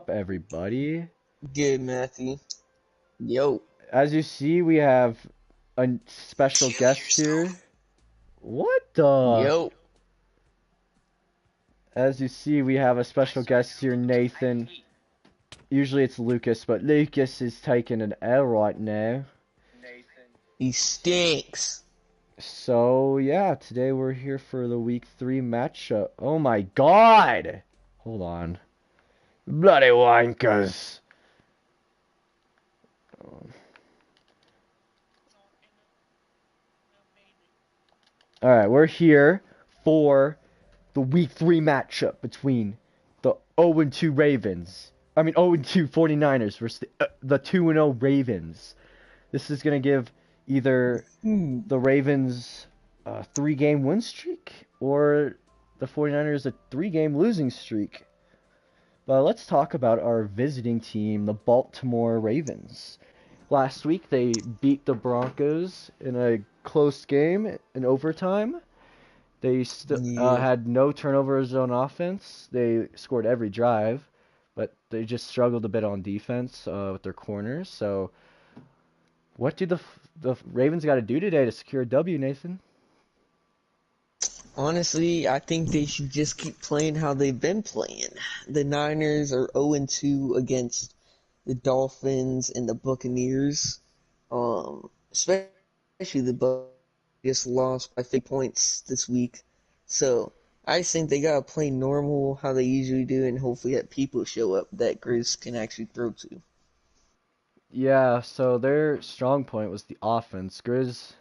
up, everybody? Good, Matthew. Yo. As you see, we have a special Kill guest here. yourself. What the? Yo. As you see, we have a special guest here, Nathan. Usually it's Lucas, but Lucas is taking an L right now. He stinks. So, yeah, today we're here for the week 3 matchup. Oh my god! Hold on. Bloody wankers! Alright, we're here for the week 3 matchup between the 0-2 Ravens. I mean 0-2 49ers versus the 2-0 Ravens. This is going to give either the Ravens a 3-game win streak or the 49ers a 3-game losing streak. But let's talk about our visiting team, the Baltimore Ravens. Last week they beat the Broncos in a close game in overtime. They Yeah. had no turnovers on offense. They scored every drive, but they just struggled a bit on defense with their corners. So, what do the Ravens got to do today to secure a W, Nathan? Honestly, I think they should just keep playing how they've been playing. The Niners are 0-2 against the Dolphins and the Buccaneers. Especially the Bucks just lost by 3 points this week. So I just think they gotta play normal how they usually do, and hopefully that people show up that Grizz can actually throw to. Yeah, so their strong point was the offense. Grizz,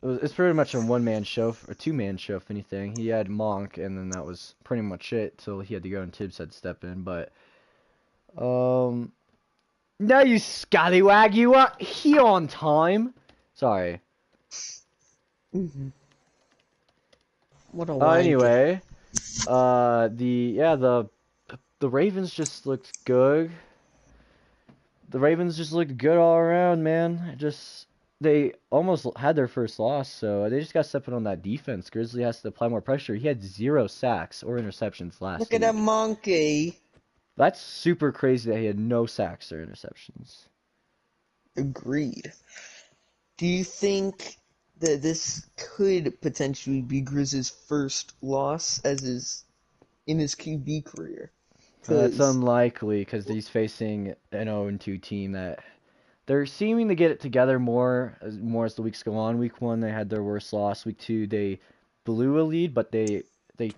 it's pretty much a one-man show, or two-man show, if anything. He had Monk, and then that was pretty much it till he had to go and Tibbs had to step in. But, no, you scallywag, you are here on time. Sorry. Mm-hmm. What a wanker. Anyway, the Ravens just looked good. The Ravens just looked good all around, man. They almost had their first loss, so they just got stepping on that defense. Grizzly has to apply more pressure. He had 0 sacks or interceptions last Look at that week. monkey. That's super crazy that he had no sacks or interceptions. Agreed. Do you think that this could potentially be Grizz's first loss in his QB career? It's Because unlikely because he's facing an 0-2 team that they're seeming to get it together more as the weeks go on. Week 1 they had their worst loss. Week 2 they blew a lead, but they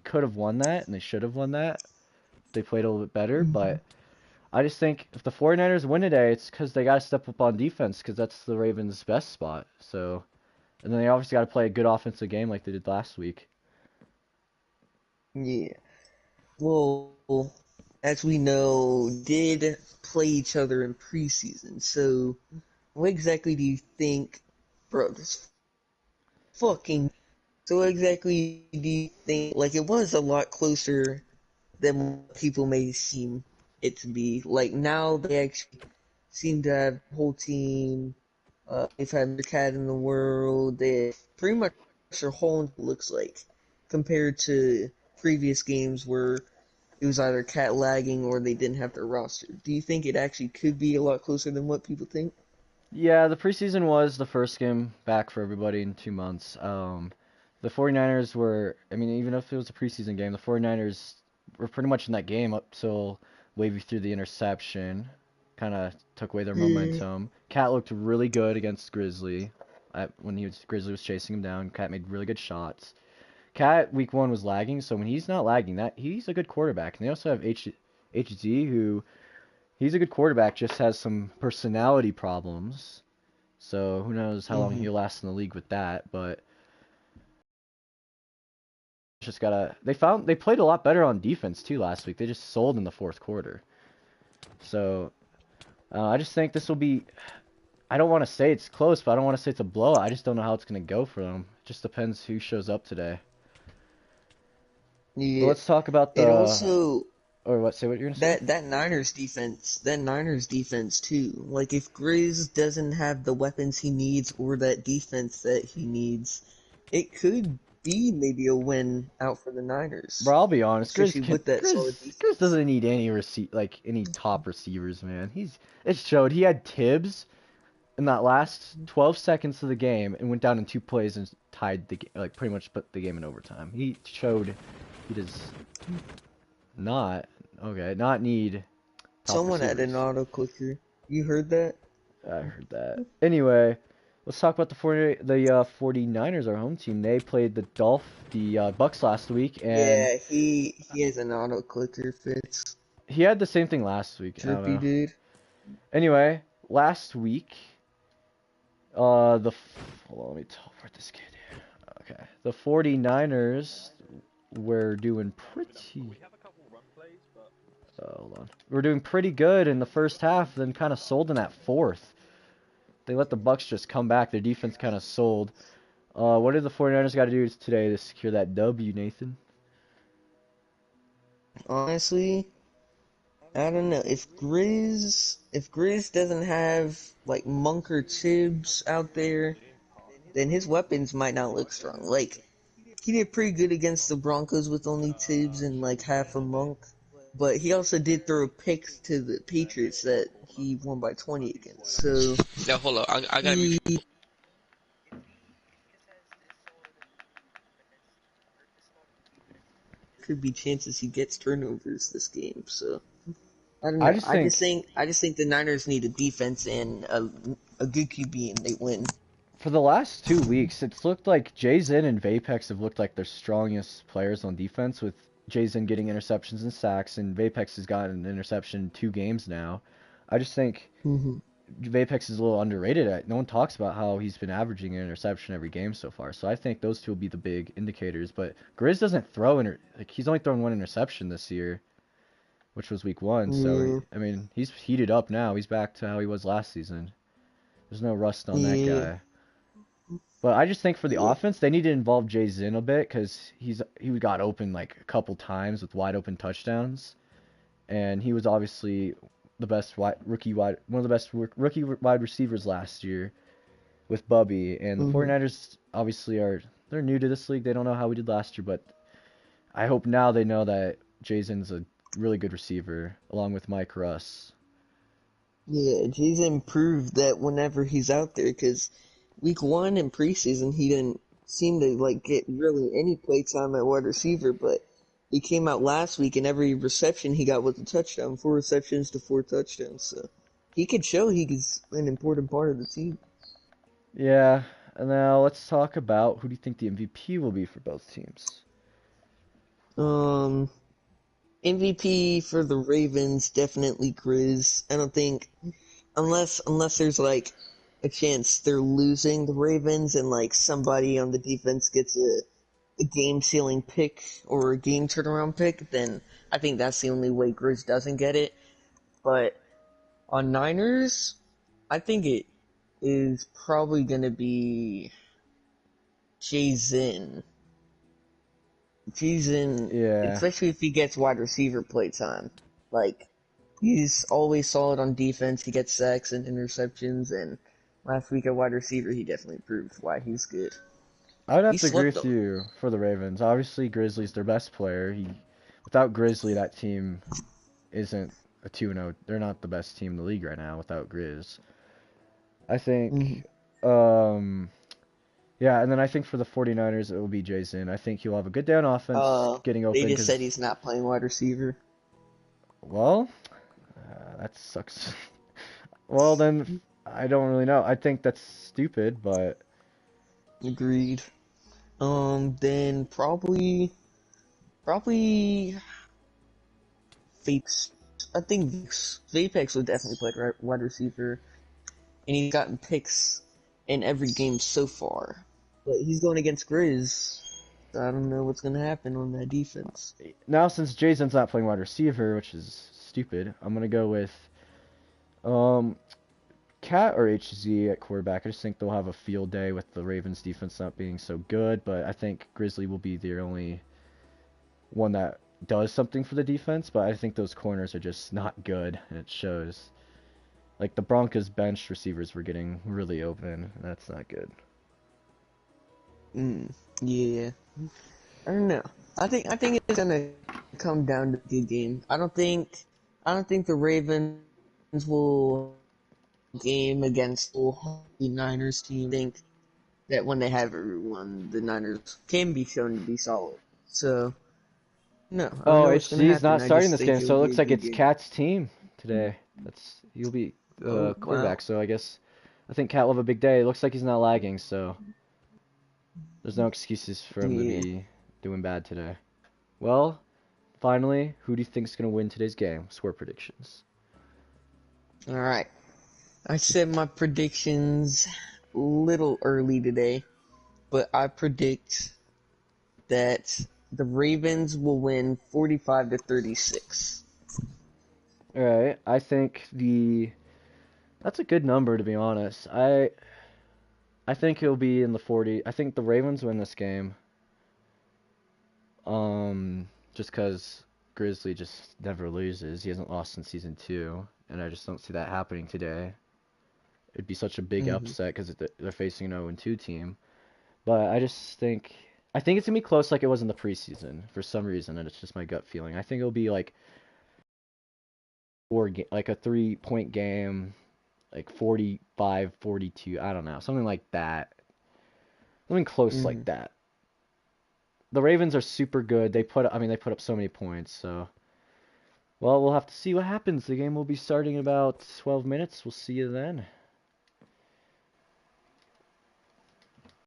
could have won that and they should have won that. They played a little bit better, but I just think if the 49ers win today, it's because they got to step up on defense because that's the Ravens' best spot. So, and then they obviously got to play a good offensive game like they did last week. yeah, well, as we know, did play each other in preseason. So, what exactly do you think, bro? This fucking. So, what exactly do you think? Like, it was a lot closer than what people may seem it to be. Like now, they actually seem to have a whole team. They've had the cat in the world. They pretty much their whole looks like compared to previous games where it was either cat lagging or they didn't have their roster. Do you think it actually could be a lot closer than what people think? Yeah, the preseason was the first game back for everybody in 2 months. The 49ers were, I mean, even if it was a preseason game, the 49ers were pretty much in that game up till Wavy threw the interception. Kind of took away their Yeah. momentum. Cat looked really good against Grizzly. When Grizzly was chasing him down, Cat made really good shots. Cat week 1 was lagging, so when he's not lagging, that he's a good quarterback. And they also have HD, who he's a good quarterback, just has some personality problems. So who knows how long Mm-hmm. he'll last in the league with that, but just gotta they played a lot better on defense too last week. They just sold in the fourth quarter. So I just think this will be, I don't want to say it's close, but I don't want to say it's a blowout. I just don't know how it's gonna go for them. It just depends who shows up today. But Yeah. let's talk about It the, also or what, say what you're gonna say? that Niners defense too. Like if Grizz doesn't have the weapons he needs or that defense that he needs, it could be maybe a win out for the Niners, Bro, I'll be honest. especially with that solid Grizz defense. doesn't need any top receivers, man. It showed he had Tibbs in that last 12 seconds of the game and went down in 2 plays and tied the like pretty much put the game in overtime. He showed he does not not need top Someone had an receivers. auto clicker. You heard that? I heard that. Anyway, let's talk about the 49ers, our home team. They played the Bucks last week, and Yeah, he has an auto clicker fix. he had the same thing last week. I don't Trippy know. dude. Anyway, last week, hold on, let me teleport this kid here. Okay, the 49ers were doing pretty. Hold on. We're doing pretty good in the first half, then kind of sold in that fourth. They let the Bucks just come back. Their defense kind of sold. What did the 49ers got to do today to secure that W, Nathan? Honestly, I don't know. If Grizz doesn't have like Monk or Tibbs out there, then his weapons might not look strong. Like he did pretty good against the Broncos with only Tibbs and like half a Monk, but he also did throw a pick to the Patriots that he won by 20 against. So Now hold on, I gotta he could be chances he gets turnovers this game. So I don't I know. just I just think the Niners need a defense and a good QB and they win. for the last 2 weeks, it's looked like Jay-Z and Vapex have looked like their strongest players on defense, with Jay-Z getting interceptions and sacks, and Vapex has gotten an interception in 2 games now. I just think Mm-hmm. Vapex is a little underrated. No one talks about how he's been averaging an interception every game so far. So I think those two will be the big indicators. But Grizz doesn't like he's only thrown one interception this year, which was week 1. So Yeah, I mean, he's heated up now. He's back to how he was last season. There's no rust on that yeah, guy. But I just think for the yeah, offense, they need to involve Jay Zinn a bit because he got open like a couple times with wide open touchdowns, and he was obviously the best one of the best rookie wide receivers last year with Bubby. And the mm-hmm. 49ers obviously they're new to this league. They don't know how we did last year, but I hope now they know that Jay Zinn's a really good receiver along with Mike Russ. Yeah. Jason proved that whenever he's out there, because week 1 in preseason he didn't seem to like get really any play time at wide receiver, but he came out last week and every reception he got was a touchdown, 4 receptions to 4 touchdowns. So he could show he's an important part of the team. Yeah, and now let's talk about who do you think the MVP will be for both teams? Um, MVP for the Ravens definitely Grizz. I don't think unless there's like a chance they're losing the Ravens and like somebody on the defense gets a game sealing pick or a game turnaround pick, then I think that's the only way Grizz doesn't get it. But on Niners, I think it is probably gonna be Jay-Zin. Jay-Zin, Yeah, especially if he gets wide receiver play time. Like he's always solid on defense. He gets sacks and interceptions, and last week at wide receiver, he definitely proved why he's good. I would He have to agree slept with on. you for the Ravens. Obviously, Grizzlies their best player. Without Grizzly, that team isn't a 2-0. They're not the best team in the league right now without Grizz. I Mm-hmm. think, um, yeah, and then I think for the 49ers, it will be Jason. I think he'll have a good day on offense, getting They open, just said because, he's not playing wide receiver. well, that sucks. Well, then, I don't really know. I think that's stupid, but Agreed. Then probably Vapes. I think Vapex would definitely play wide receiver, and he's gotten picks in every game so far. But he's going against Grizz, so I don't know what's gonna happen on that defense. now since Jason's not playing wide receiver, which is stupid, I'm going to go with, um, Cat or HZ at quarterback. I just think they'll have a field day with the Ravens defense not being so good, but I think Grizzly will be the only one that does something for the defense, but I think those corners are just not good, and it shows. Like the Broncos bench receivers were getting really open, and that's not good. Mm. Yeah. I don't know. I think it's gonna come down to the game. I don't think the Ravens will game against the Niners team. I think that when they have everyone, the Niners can be shown to be solid. So no, I don't Oh, know what's gonna HG's happen. not I starting just this think game, it'll so it be a looks like good it's game. Cat's team today. That's he'll be Oh quarterback, wow. so I guess I think Cat will have a big day. It looks like he's not lagging, so there's no excuses for him to Yeah. be doing bad today. Well, finally, who do you think's gonna win today's game? Score predictions. All right. I said my predictions a little early today, but I predict that the Ravens will win 45 to 36. All right, I think the that's a good number to be honest. I think he'll be in the 40. I think the Ravens win this game. Just because Grizzly just never loses. He hasn't lost since season 2, and I just don't see that happening today. It'd be such a big Hmm. upset because they're facing an 0-2 team. But I think it's gonna be close like it was in the preseason for some reason, and it's just my gut feeling. I think it'll be like like a 3-point game, like 45-42. I don't know, something like that. Something close Hmm. like that. The Ravens are super good. They put up so many points, so well, we'll have to see what happens. The game will be starting in about 12 minutes. We'll see you then.